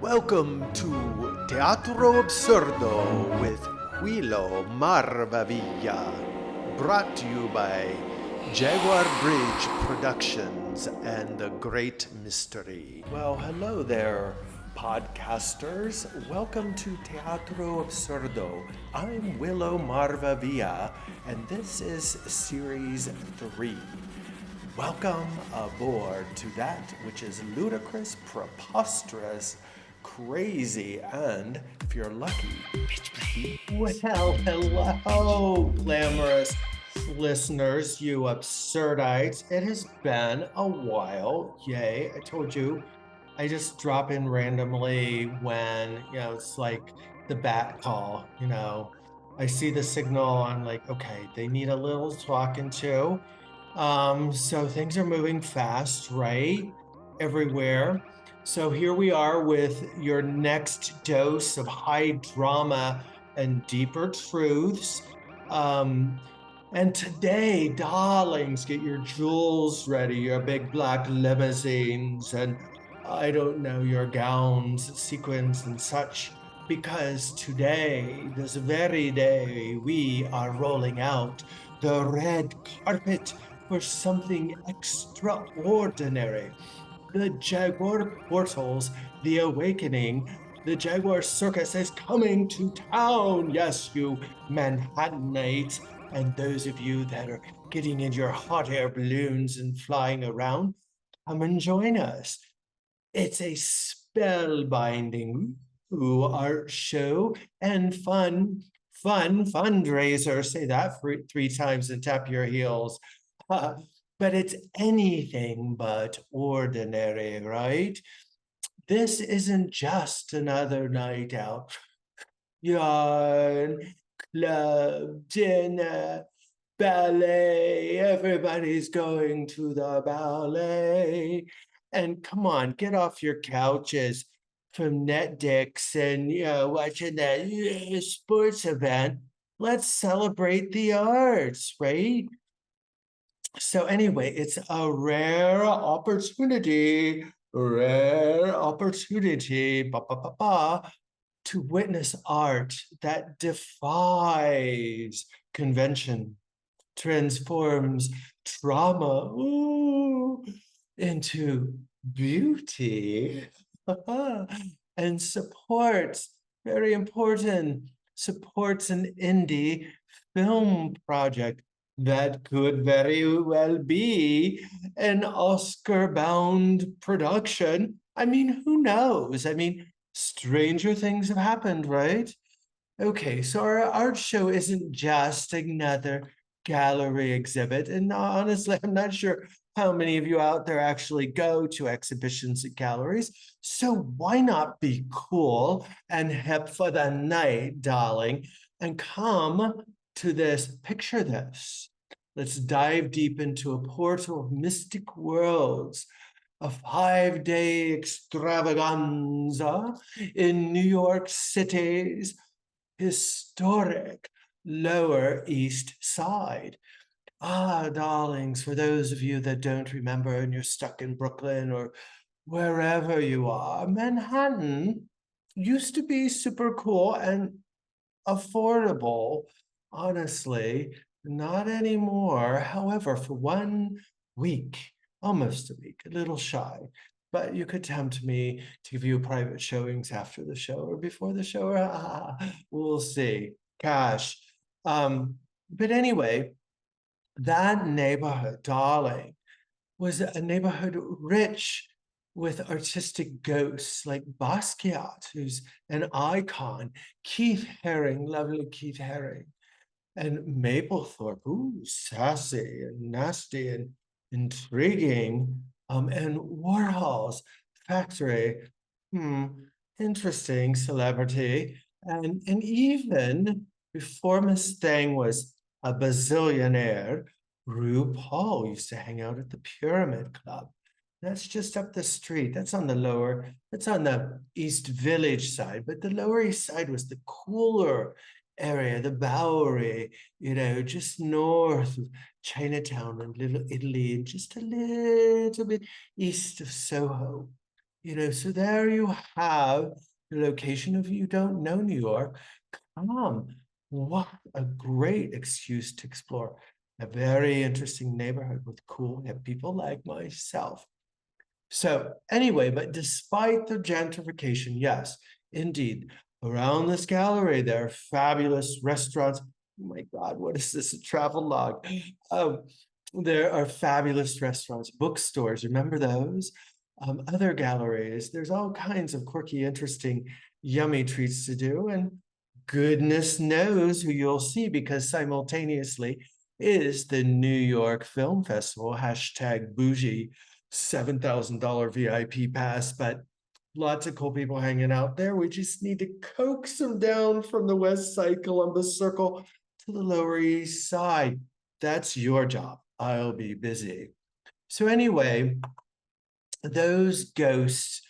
Welcome to Teatro Absurdo with Huilo Marvavilla, brought to you by Jaguar Bridge Productions and The Great Mystery. Well, hello there, podcasters. Welcome to Teatro Absurdo. I'm Willow Marvavilla, and this is Series 3. Welcome aboard to that which is ludicrous, preposterous, crazy, and, if you're lucky, well, hello, glamorous listeners, you absurdites. It has been a while. Yay, I told you. I just drop in randomly when, it's like the bat call, I see the signal, I'm like, okay, they need a little talking to. So things are moving fast, right? Everywhere. So here we are with your next dose of high drama and deeper truths. And today, darlings, get your jewels ready, your big black limousines, and I don't know, your gowns, sequins, and such, because today, this very day, we are rolling out the red carpet for something extraordinary. The Jaguar Portals, the awakening, the Jaguar Circus is coming to town. Yes, you Manhattanites, and those of you that are getting in your hot air balloons and flying around, come and join us. It's a spellbinding art show and fundraiser. Say that three times and tap your heels. But it's anything but ordinary, right? This isn't just another night out. Yarn, club, dinner, ballet. Everybody's going to the ballet. And come on, get off your couches from Netflix and watching that sports event. Let's celebrate the arts, right? So anyway, it's a rare opportunity, to witness art that defies convention, transforms trauma into beauty, and supports, very important, supports an indie film project that could very well be an Oscar-bound production. I mean, who knows? I mean, stranger things have happened, right? Okay, so our art show isn't just another gallery exhibit. And honestly, I'm not sure how many of you out there actually go to exhibitions at galleries. So why not be cool and hip for the night, darling, and come to this, picture this. Let's dive deep into a portal of mystic worlds, a 5-day extravaganza in New York City's historic Lower East Side. Ah, darlings, for those of you that don't remember and you're stuck in Brooklyn or wherever you are, Manhattan used to be super cool and affordable, honestly, not anymore. However, for 1 week, almost a week, a little shy, but you could tempt me to give you private showings after the show or before the show. We'll see. Cash. But anyway, that neighborhood, darling, was a neighborhood rich with artistic ghosts like Basquiat, who's an icon, Keith Haring, lovely Keith Haring, and Maplethorpe, ooh, sassy and nasty and intriguing, and Warhol's Factory, interesting celebrity, and even before Miss Thing was a bazillionaire, RuPaul used to hang out at the Pyramid Club. That's just up the street. That's on the East Village side, but the Lower East Side was the cooler area, the Bowery, just north of Chinatown and Little Italy, and just a little bit east of Soho. So there you have the location of You Don't Know New York. What a great excuse to explore a very interesting neighborhood with cool hip people like myself. So anyway, but despite the gentrification, yes, indeed, around this gallery, there are fabulous restaurants. Oh my God, what is this? A travel log. Um, there are fabulous restaurants, bookstores. Remember those? Other galleries. There's all kinds of quirky, interesting, yummy treats to do. And goodness knows who you'll see because simultaneously is the New York Film Festival, hashtag bougie, $7,000 VIP pass, but lots of cool people hanging out there. We just need to coax them down from the West Side Columbus Circle to the Lower East Side. That's your job. I'll be busy. So anyway, those ghosts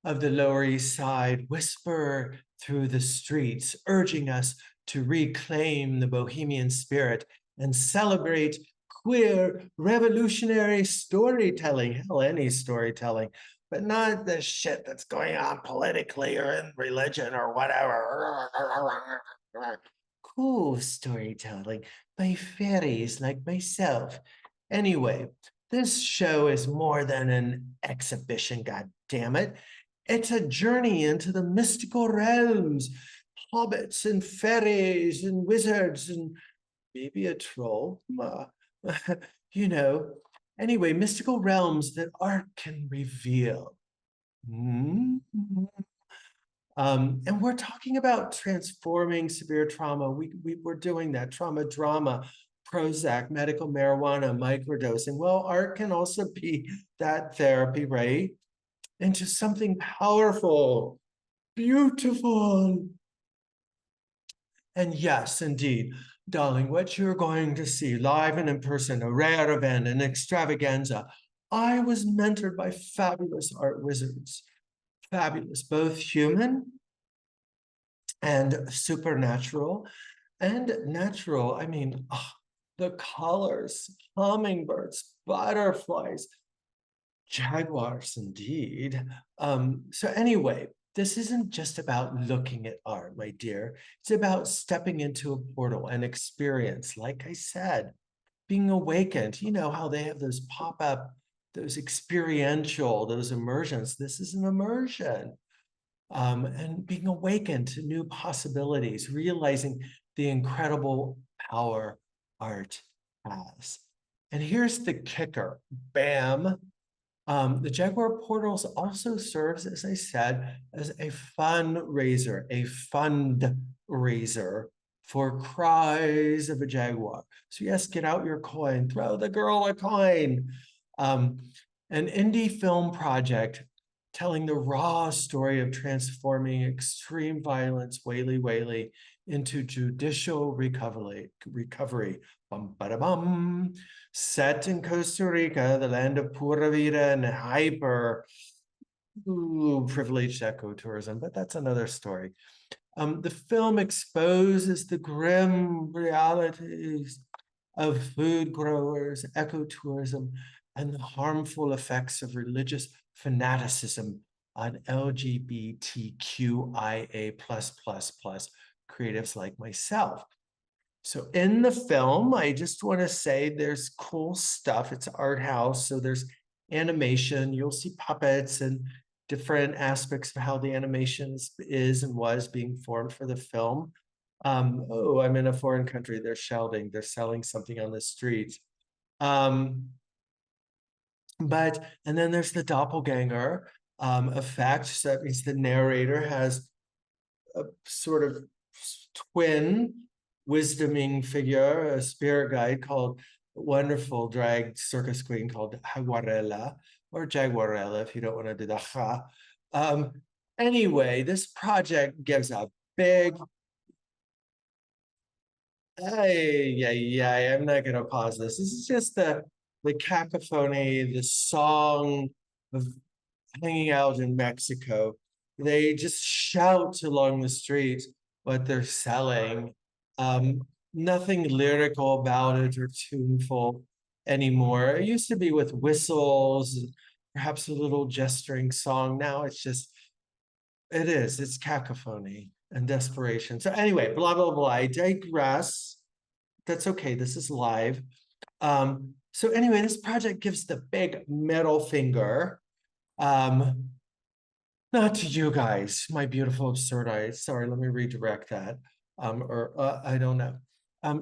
of the Lower East Side whisper through the streets, urging us to reclaim the bohemian spirit and celebrate queer revolutionary storytelling. Hell, any storytelling, but not the shit that's going on politically or in religion or whatever. Cool storytelling by fairies like myself. Anyway, this show is more than an exhibition, god damn it. It's a journey into the mystical realms, hobbits and fairies and wizards and maybe a troll. you know. Anyway, mystical realms that art can reveal. Mm. And we're talking about transforming severe trauma. We're doing that trauma drama, Prozac, medical marijuana, microdosing. Well, art can also be that therapy, right? Into something powerful, beautiful. And yes, indeed, darling, what you're going to see live and in person, a rare event, an extravaganza. I was mentored by fabulous art wizards, fabulous, both human and supernatural and natural. I mean, the colors, hummingbirds, butterflies, jaguars, indeed. So, anyway, this isn't just about looking at art, my dear. It's about stepping into a portal and experience, like I said, being awakened. You know how they have those pop up, those experiential, those immersions. This is an immersion and being awakened to new possibilities, realizing the incredible power art has. And here's the kicker, bam. The Jaguar Portals also serves, as I said, as a fundraiser, for Cries of a Jaguar. So yes, get out your coin, throw the girl a coin. Um, an indie film project telling the raw story of transforming extreme violence, Whaley, into judicial recovery. Bum, ba, bum. Set in Costa Rica, the land of pura vida and hyper privileged ecotourism, but that's another story. The film exposes the grim realities of food growers, ecotourism, and the harmful effects of religious fanaticism on LGBTQIA creatives like myself. So in the film, I just want to say there's cool stuff. It's art house, so there's animation. You'll see puppets and different aspects of how the animation is and was being formed for the film. Oh, I'm in a foreign country. They're shouting. They're selling something on the street. Um, and then there's the doppelganger effect. So that means the narrator has a sort of twin wisdoming figure, a spirit guide called wonderful drag circus queen called Jaguarella or Jaguarella if you don't want to do the ha. Um, anyway, this project gives a big I'm not gonna pause this. This is just the cacophony, the song of hanging out in Mexico. They just shout along the street what they're selling. Nothing lyrical about it or tuneful anymore. It used to be with whistles, perhaps a little gesturing song. Now it's just, it's cacophony and desperation. So anyway, blah, blah, blah, I digress. That's okay, this is live. So anyway, this project gives the big middle finger. Not to you guys, my beautiful absurd eyes. Sorry, let me redirect that. I don't know.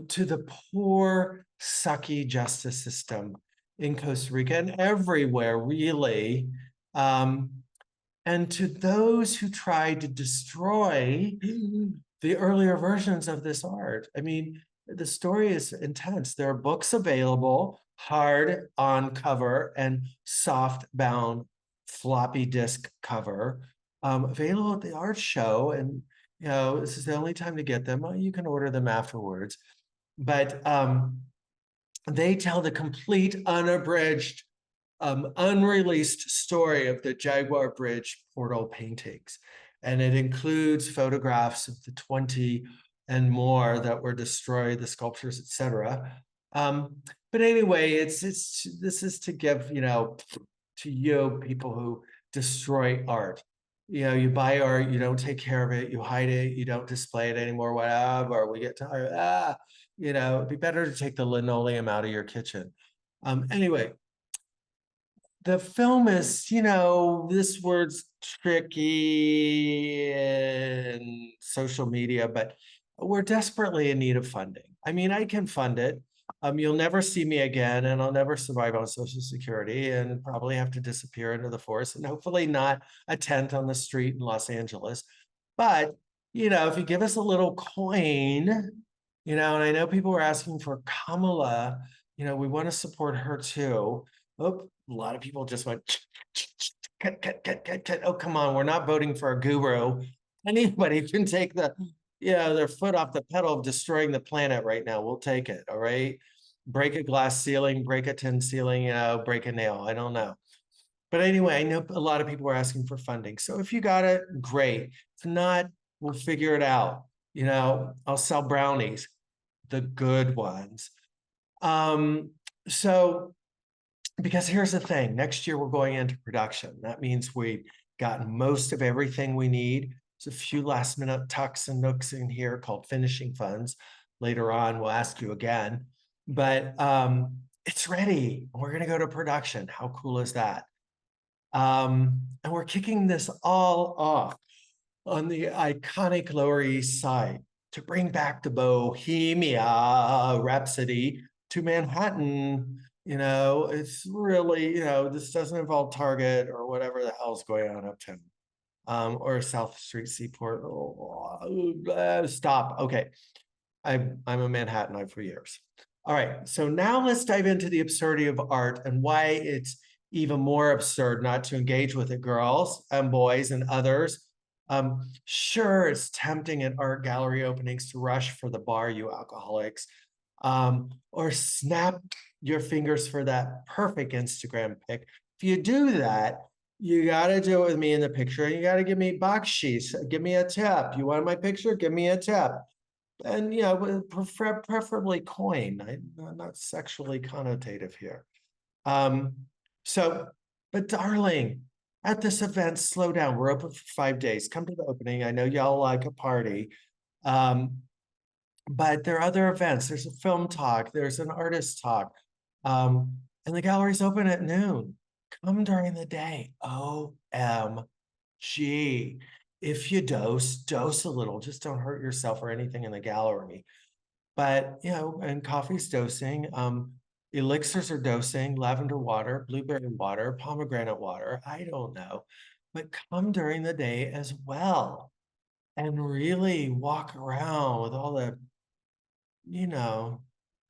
To the poor, sucky justice system in Costa Rica and everywhere, really. And to those who tried to destroy the earlier versions of this art. I mean, the story is intense. There are books available, hard on cover and soft bound floppy disk cover, available at the art show. And, you know, this is the only time to get them. You can order them afterwards. But they tell the complete unabridged, unreleased story of the Jaguar Bridge portal paintings. And it includes photographs of the 20 and more that were destroyed, the sculptures, etc. But anyway, this is to give, you know, to you people who destroy art. You know, you buy art, you don't take care of it, you hide it, you don't display it anymore, whatever. We get tired. You know, it'd be better to take the linoleum out of your kitchen. Anyway, the film is, you know, this word's tricky in social media, but we're desperately in need of funding. I mean, I can fund it. You'll never see me again, and I'll never survive on Social Security, and probably have to disappear into the forest, and hopefully not a tent on the street in Los Angeles. But, you know, if you give us a little coin, you know, and I know people are asking for Kamala, you know, we want to support her too. Oh, a lot of people just went, cut, cut, cut, cut, cut. Oh, come on, we're not voting for a guru. Anybody can take the, you know, their foot off the pedal of destroying the planet right now. We'll take it, all right? Break a glass ceiling, break a tin ceiling, you know, break a nail. I don't know. But anyway, I know a lot of people are asking for funding. So if you got it, great. If not, we'll figure it out. You know, I'll sell brownies, the good ones. So, because here's the thing, next year we're going into production. That means we've gotten most of everything we need. There's a few last minute tucks and nooks in here called finishing funds. Later on, we'll ask you again, but it's ready. We're gonna go to production. How cool is that? And we're kicking this all off on the iconic Lower East Side to bring back the Bohemia Rhapsody to Manhattan. You know, it's really, you know, this doesn't involve Target or whatever the hell's going on uptown, or South Street Seaport. Stop. Okay, I'm a Manhattanite for years. All right, so now let's dive into the absurdity of art and why it's even more absurd not to engage with it, girls and boys and others. Sure, it's tempting at art gallery openings to rush for the bar, you alcoholics, or snap your fingers for that perfect Instagram pic. If you do that, you got to do it with me in the picture, and you got to give me bakshish, give me a tip. You want my picture? Give me a tip. And, you know, preferably coin. I'm not sexually connotative here. But darling, at this event, slow down. We're open for 5 days. Come to the opening. I know y'all like a party. But there are other events. There's a film talk. There's an artist talk. And the gallery's open at noon. Come during the day. OMG. If you dose a little. Just don't hurt yourself or anything in the gallery. But, you know, and coffee's dosing. Elixirs are dosing, lavender water, blueberry water, pomegranate water. I don't know. But come during the day as well. And really walk around with all the, you know,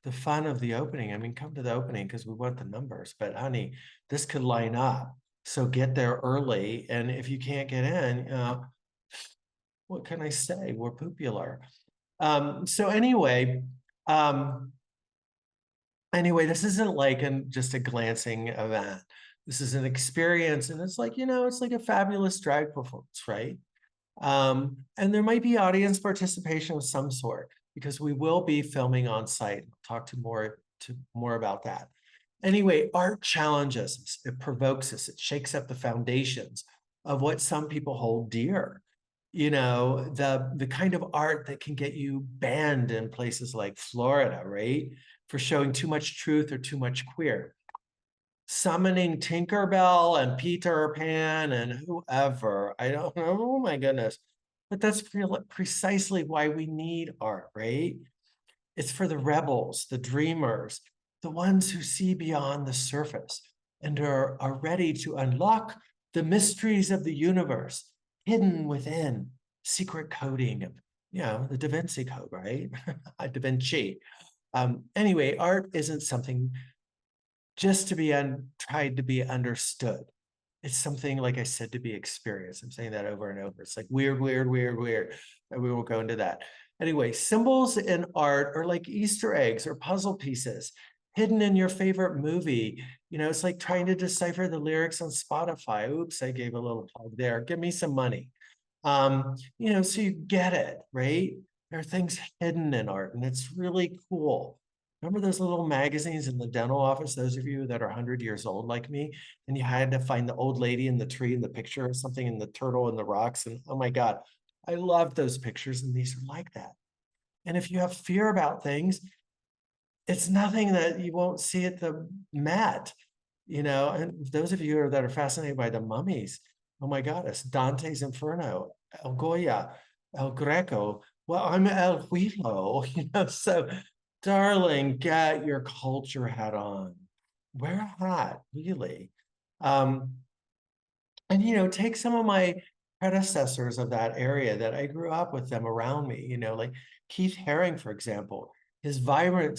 the fun of the opening. I mean, come to the opening because we want the numbers. But honey, this could line up. So get there early. And if you can't get in, what can I say? We're popular. So anyway, this isn't like just a glancing event. This is an experience, and it's like, you know, it's like a fabulous drag performance, right? And there might be audience participation of some sort because we will be filming on site. I'll talk to more about that. Anyway, art challenges us, it provokes us, it shakes up the foundations of what some people hold dear. You know, the kind of art that can get you banned in places like Florida, right? For showing too much truth or too much queer. Summoning Tinkerbell and Peter Pan and whoever. I don't know, oh my goodness. But that's precisely why we need art, right? It's for the rebels, the dreamers, the ones who see beyond the surface and are ready to unlock the mysteries of the universe hidden within secret coding of, you know, the Da Vinci Code, right? Da Vinci. Anyway, art isn't something just to be tried to be understood. It's something, like I said, to be experienced. I'm saying that over and over. It's like weird, weird, weird, weird. And we won't go into that. Anyway, symbols in art are like Easter eggs or puzzle pieces hidden in your favorite movie. You know, it's like trying to decipher the lyrics on Spotify. Oops, I gave a little plug there. Give me some money. You know, so you get it, right? There are things hidden in art, and it's really cool. Remember those little magazines in the dental office, those of you that are 100 years old like me, and you had to find the old lady in the tree in the picture or something, in the turtle in the rocks, and oh my God, I love those pictures, and these are like that. And if you have fear about things, it's nothing that you won't see at the Met, you know. And those of you that are fascinated by the mummies, oh my God, it's Dante's Inferno, El Goya, El Greco. Well, I'm El Huilo, you know. So, darling, get your culture hat on. Wear a hat, really. Um, and you know, take some of my predecessors of that area that I grew up with them around me, you know, like Keith Haring, for example. His vibrating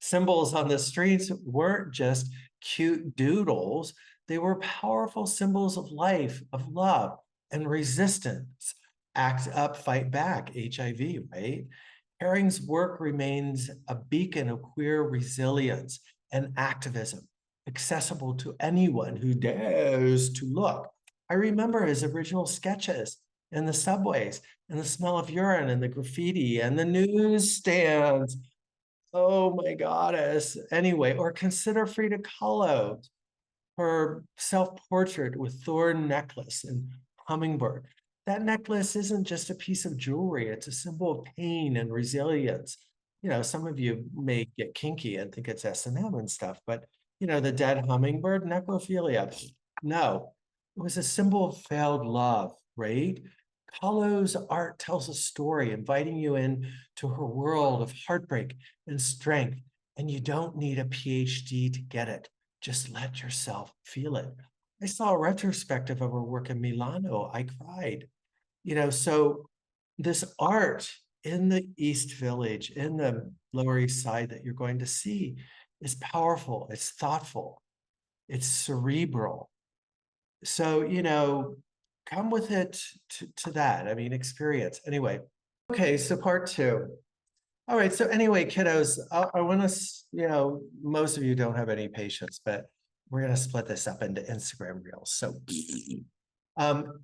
symbols on the streets weren't just cute doodles. They were powerful symbols of life, of love, and resistance. Act up, fight back, HIV, right? Haring's work remains a beacon of queer resilience and activism, accessible to anyone who dares to look. I remember his original sketches in the subways, and the smell of urine, and the graffiti, and the newsstands. Oh my goddess. Anyway, or consider Frida Kahlo, her self-portrait with thorn necklace and hummingbird. That necklace isn't just a piece of jewelry, it's a symbol of pain and resilience. You know, some of you may get kinky and think it's S&M and stuff, but you know, the dead hummingbird, necrophilia. No, it was a symbol of failed love, right? Kahlo's art tells a story, inviting you in to her world of heartbreak and strength, and you don't need a PhD to get it. Just let yourself feel it. I saw a retrospective of her work in Milano. I cried. You know, so this art in the East Village, in the Lower East Side that you're going to see is powerful, it's thoughtful, it's cerebral. So, you know, come with it to that. I mean, experience. Anyway, okay, so part two. All right, so anyway, kiddos, I want to, you know, most of you don't have any patience, but we're going to split this up into Instagram reels. So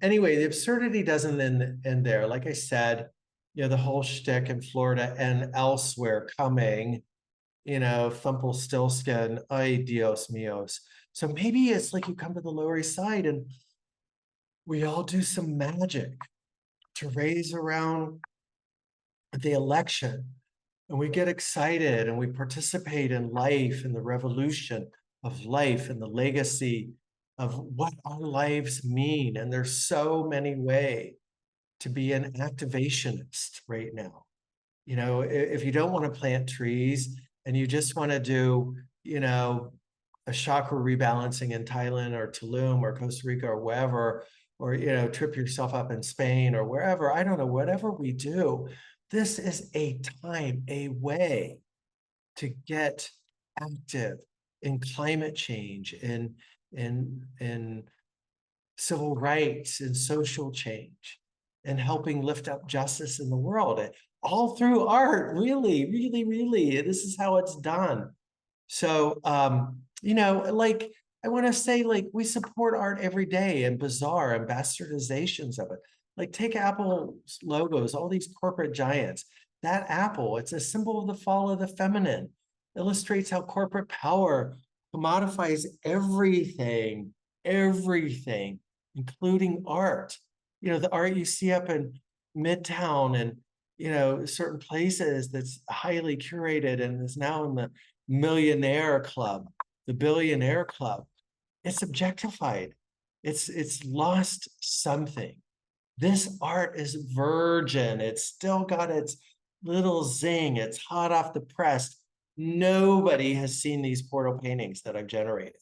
anyway, the absurdity doesn't end there. Like I said, you know, the whole shtick in Florida and elsewhere coming, you know, Thumple-Stillskin, ay Dios míos. So maybe it's like you come to the Lower East Side and we all do some magic to raise around the election, and we get excited and we participate in life and the revolution of life and the legacy of what our lives mean. And there's so many ways to be an activationist right now. You know, if you don't want to plant trees and you just want to do, you know, a chakra rebalancing in Thailand or Tulum or Costa Rica or wherever, or, you know, trip yourself up in Spain or wherever, I don't know, whatever we do, this is a time, a way to get active in climate change, in civil rights and social change, and helping lift up justice in the world, all through art. Really, really, really, this is how it's done. So, you know, like, I want to say, like, we support art every day and bizarre and bastardizations of it. Like, take Apple's logos, all these corporate giants. That apple, it's a symbol of the fall of the feminine. illustrates how corporate power commodifies everything, everything, including art. You know, the art you see up in Midtown and, you know, certain places that's highly curated and is now in the millionaire club, the billionaire club. It's objectified. It's lost something. This art is virgin. It's still got its little zing. It's hot off the press. Nobody has seen these portal paintings that I've generated.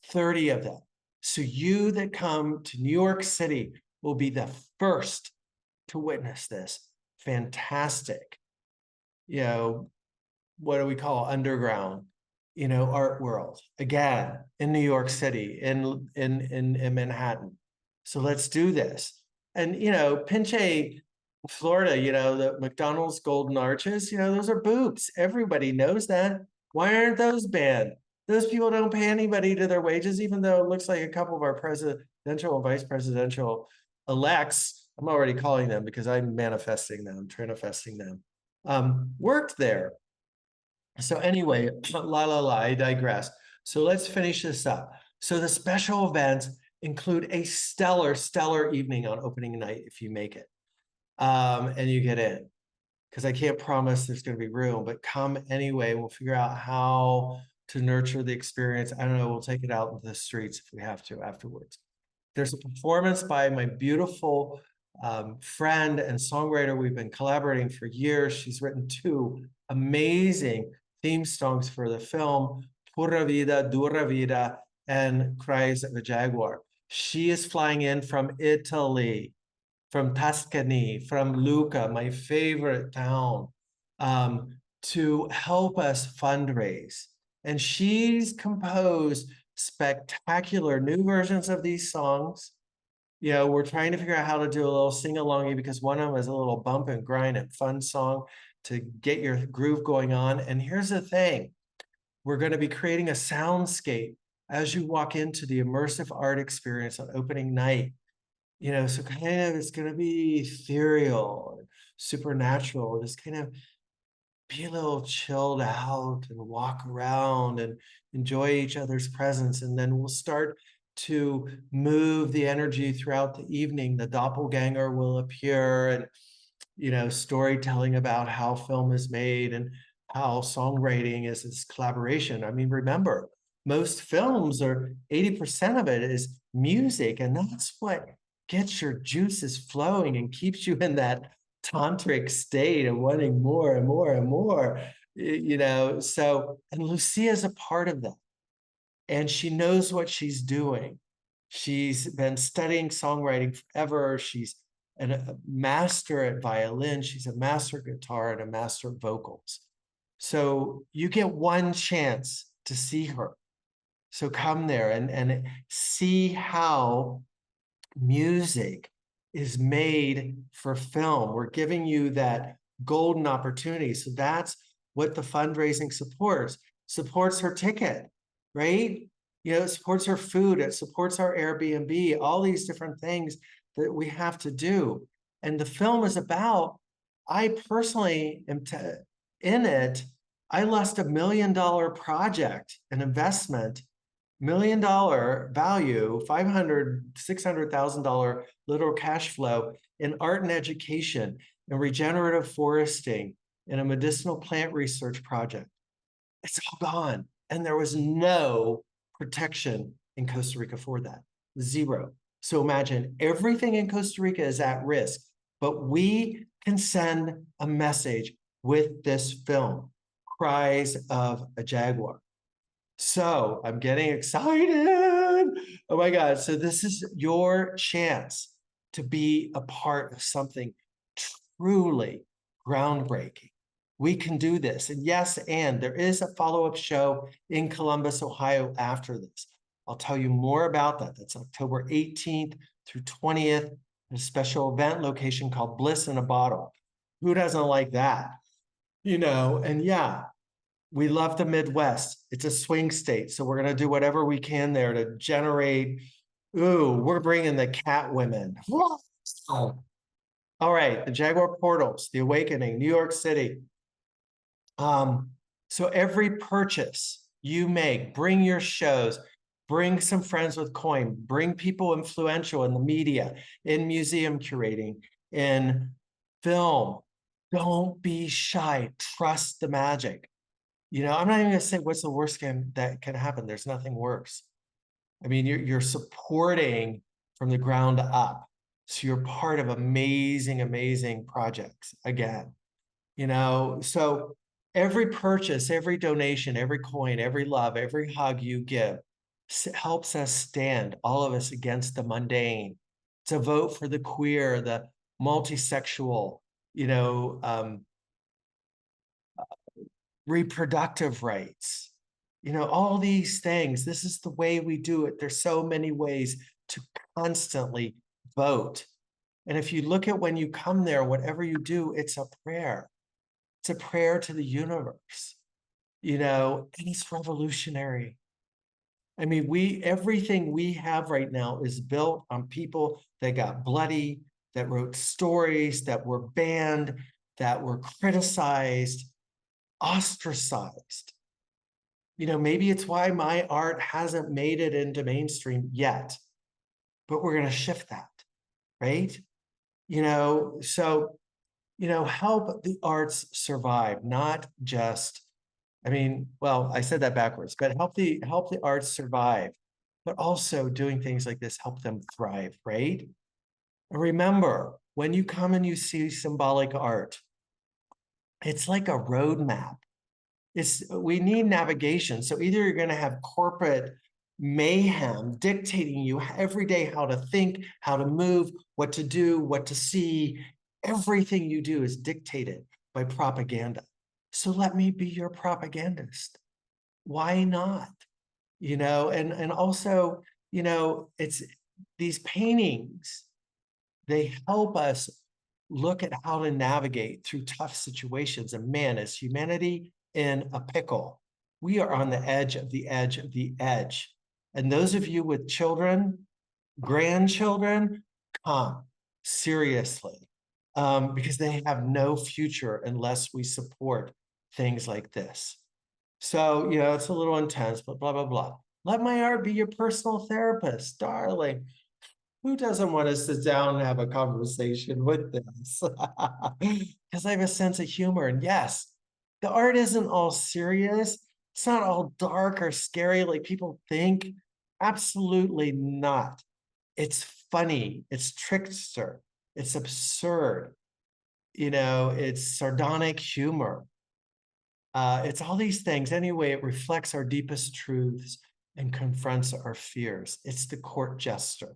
30 of them. So you that come to New York City will be the first to witness this. Fantastic. You know, what do we call underground, you know, art world again in New York City, in Manhattan. So let's do this. And you know, Pinche, Florida, you know, the McDonald's Golden Arches, you know, those are boobs. Everybody knows that. Why aren't those banned? Those people don't pay anybody to their wages, even though it looks like a couple of our presidential and vice presidential elects, I'm already calling them because I'm manifesting them, manifesting them, worked there. So anyway, I digress. So let's finish this up. So the special events include a stellar evening on opening night if you make it, and you get in. Because I can't promise there's going to be room, but come anyway. We'll figure out how to nurture the experience. I don't know. We'll take it out into the streets if we have to afterwards. There's a performance by my beautiful friend and songwriter. We've been collaborating for years. She's written 2 amazing theme songs for the film, Pura Vida, Dura Vida, and Cries of a Jaguar. She is flying in from Italy, from Tuscany, from Lucca, my favorite town, to help us fundraise. And she's composed spectacular new versions of these songs. You know, we're trying to figure out how to do a little sing-alongy because one of them is a little bump and grind and fun song to get your groove going on. And here's the thing, we're going to be creating a soundscape as you walk into the immersive art experience on opening night. You know, so kind of it's going to be ethereal, supernatural, just kind of be a little chilled out and walk around and enjoy each other's presence. And then we'll start to move the energy throughout the evening. The doppelganger will appear and, you know, storytelling about how film is made and how songwriting is this collaboration. I mean, remember, most films are 80% of it is music, and that's what gets your juices flowing and keeps you in that tantric state of wanting more and more and more, you know. So, and Lucia's a part of that, and she knows what she's doing. She's been studying songwriting forever. She's a master at violin. She's a master at guitar and a master at vocals. So you get one chance to see her. So come there and see how music is made for film. We're giving you that golden opportunity. So that's what the fundraising supports her ticket, right? You know, it supports her food, it supports our Airbnb, all these different things that we have to do. And the film is about, I personally am in it. I lost $1 million project, an investment, $1 million value, $600,000 literal cash flow in art and education and regenerative foresting and a medicinal plant research project. It's all gone. And there was no protection in Costa Rica for that. Zero. So imagine everything in Costa Rica is at risk, but we can send a message with this film, Cries of a Jaguar. So I'm getting excited. Oh my God. So this is your chance to be a part of something truly groundbreaking. We can do this. And yes, and there is a follow-up show in Columbus, Ohio after this. I'll tell you more about that. That's October 18th through 20th, a special event location called Bliss in a Bottle. Who doesn't like that? You know, and yeah, we love the Midwest. It's a swing state. So we're going to do whatever we can there to generate. Ooh, we're bringing the cat women. All right. The Jaguar Portals, The Awakening, New York City. So every purchase you make, bring your shows, bring some friends with coin, bring people influential in the media, in museum curating, in film. Don't be shy. Trust the magic. You know, I'm not even gonna say what's the worst that can happen. There's nothing worse. I mean, you're supporting from the ground up. So you're part of amazing, amazing projects again. You know, so every purchase, every donation, every coin, every love, every hug you give helps us stand, all of us, against the mundane, to vote for the queer, the multisexual, you know, reproductive rights, you know, all these things. This is the way we do it. There's so many ways to constantly vote. And if you look at when you come there, whatever you do, it's a prayer. It's a prayer to the universe, you know, and it's revolutionary. I mean, everything we have right now is built on people that got bloody, that wrote stories, that were banned, that were criticized, ostracized. You know, maybe it's why my art hasn't made it into mainstream yet, but we're going to shift that, right? You know, so, you know, help the arts survive, not just, I mean, well, I said that backwards, but help the arts survive, but also doing things like this, help them thrive, right? And remember, when you come and you see symbolic art, it's like a roadmap. We need navigation. So either you're going to have corporate mayhem dictating you every day how to think, how to move, what to do, what to see. Everything you do is dictated by propaganda. So let me be your propagandist. Why not? You know, and also, you know, it's these paintings, they help us look at how to navigate through tough situations. And man, as humanity in a pickle, we are on the edge of the edge of the edge. And those of you with children, grandchildren, come seriously, because they have no future unless we support things like this. So, you know, it's a little intense, but blah, blah, blah. Let my art be your personal therapist, darling. Who doesn't want to sit down and have a conversation with this? Because I have a sense of humor. And yes, the art isn't all serious. It's not all dark or scary like people think. Absolutely not. It's funny. It's trickster. It's absurd. You know, it's sardonic humor. It's all these things. Anyway, it reflects our deepest truths and confronts our fears. It's the court jester.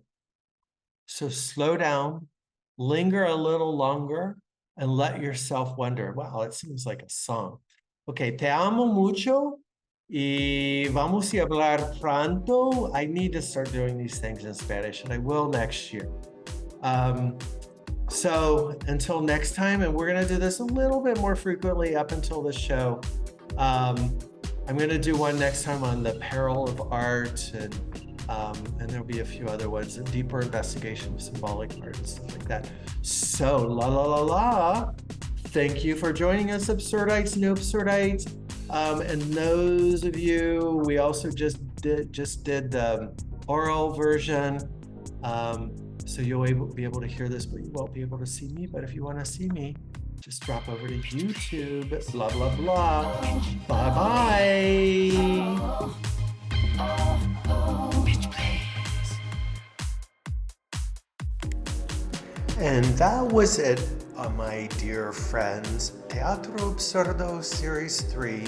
So slow down, linger a little longer, and let yourself wonder. Wow, it seems like a song. Okay, te amo mucho y vamos a hablar pronto. I need to start doing these things in Spanish, and I will next year. So until next time, and we're going to do this a little bit more frequently up until the show. I'm going to do one next time on the peril of art, and there'll be a few other ones, a deeper investigation of symbolic art and stuff like that. So, thank you for joining us, Absurdites, New Absurdites. And those of you, we also just did the oral version. So you'll be able to hear this, but you won't be able to see me. But if you want to see me, just drop over to YouTube, blah, blah, blah. Bye-bye. And that was it, my dear friends. Teatro Absurdo Series 3,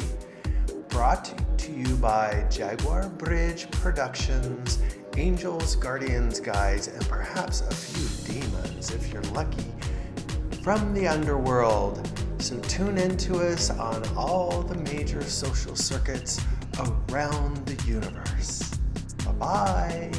brought to you by Jaguar Bridge Productions, angels, guardians, guides, and perhaps a few demons, if you're lucky, from the underworld. So tune in to us on all the major social circuits around the universe. Bye-bye.